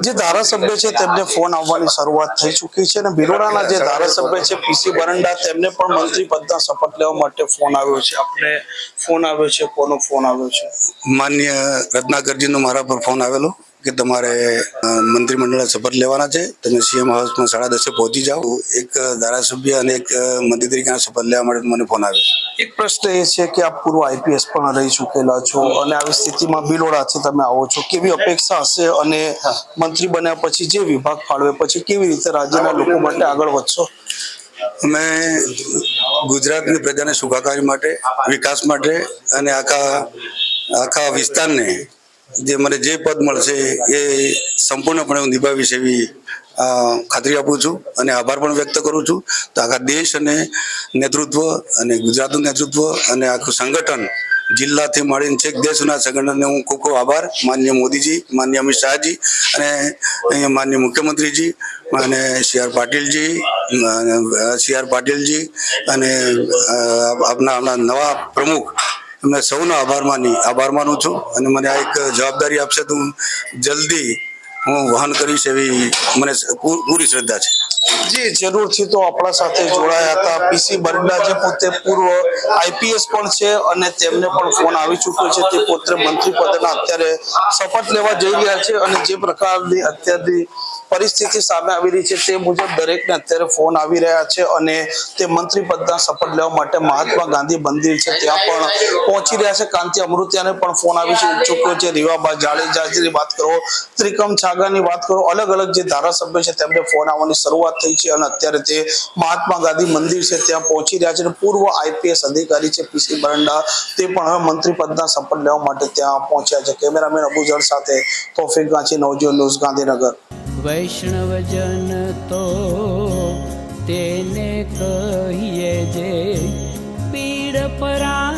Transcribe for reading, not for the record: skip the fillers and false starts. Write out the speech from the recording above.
જે ધારાસભ્ય છે તેમને ફોન આવવાની શરૂઆત થઈ ચૂકી છે અને ભિલોડાના જે ધારાસભ્ય છે પીસી બરંડા તેમને પણ મંત્રી પદના શપથ લેવા માટે ફોન આવ્યો છે. આપણે ફોન આવ્યો છે, કોનો ફોન આવ્યો છે? માન્ય રત્નાકરજીનો મારા પર ફોન આવેલો કે તમારે મંત્રીમંડળના શપથ લેવાના છે, તમે સીએમ હાઉસમાં 10:30 પહોંચી જાઓ. એક ધારાસભ્ય અને એક મંત્રી તરીકેના શપથ લેવા માટે મને ફોન આવ્યો. એક પ્રશ્ન એ છે કે આપ પૂર્વ આઈપીએસ પણ રહી ચૂકેલા છો અને આવી સ્થિતિમાં ભિલોડાથી તમે આવો છો, કેવી અપેક્ષા હશે અને મંત્રી બન્યા પછી જે વિભાગ ફાળવે પછી કેવી રીતે રાજ્યના લોકો માટે આગળ વધશો? અમે ગુજરાતની પ્રજાને સુખાકારી માટે, વિકાસ માટે અને આખા વિસ્તારને જે મને જે પદ મળશે એ સંપૂર્ણપણે હું નિભાવીશ એવી ખાતરી આપું છું અને આભાર પણ વ્યક્ત કરું છું. તો આખા દેશ અને નેતૃત્વ અને ગુજરાતનું નેતૃત્વ અને આખું સંગઠન જિલ્લાથી મળીને છેક દેશના સંગઠનને હું ખૂબ ખૂબ આભાર. માનનીય મોદીજી, માનનીય અમિત શાહજી અને અહીંયા માનનીય મુખ્યમંત્રીજી અને સી આર પાટીલજી અને આપણા નવા પ્રમુખ, એમને સૌનો આભાર માનું છું અને મને આ એક જવાબદારી આપશે તો હું જલ્દી વહન કરીશ એવી મને પૂરી શ્રદ્ધા છે. જી જરૂરથી. તો આપણા સાથે જોડાયા હતા પીસી બરંડા, જે પોતે પૂર્વ આઈપીએસ પણ છે અને તેમને પણ ફોન આવી ચૂક્યો છે. તે પોતે મંત્રી પદના અત્યારે શપથ લેવા જઈ રહ્યા છે અને જે પ્રકારની અત્યારની પરિસ્થિતિ સામે આવી રહી છે તે મુજબ દરેકને અત્યારે ફોન આવી રહ્યા છે અને તે મંત્રી પદના શપથ લેવા માટે મહાત્મા ગાંધી મંદિર છે ત્યાં પણ પહોંચી રહ્યા છે. કાંતિ અમૃતિયાને પણ ફોન આવી ચૂક્યો છે. રીવાબા જાડેજાની વાત કરો, ત્રિકમ છાગાની વાત કરો, અલગ અલગ જે ધારાસભ્ય છે તેમને ફોન આવવાની શરૂઆત થઈ છે અને અત્યારે તે મહાત્મા ગાંધી મંદિર છે ત્યાં પહોંચી રહ્યા છે. પૂર્વ આઈપીએસ અધિકારી છે પીસી બરંડા, તે પણ હવે મંત્રી પદના શપથ લેવા માટે ત્યાં પહોંચ્યા છે. કેમેરામેન અબુજર સાથે તોફિક ગાંચી, નવજીવન ન્યૂઝ, ગાંધીનગર. વૈષ્ણવજન તો તેને કહીએ જે પીડ પરા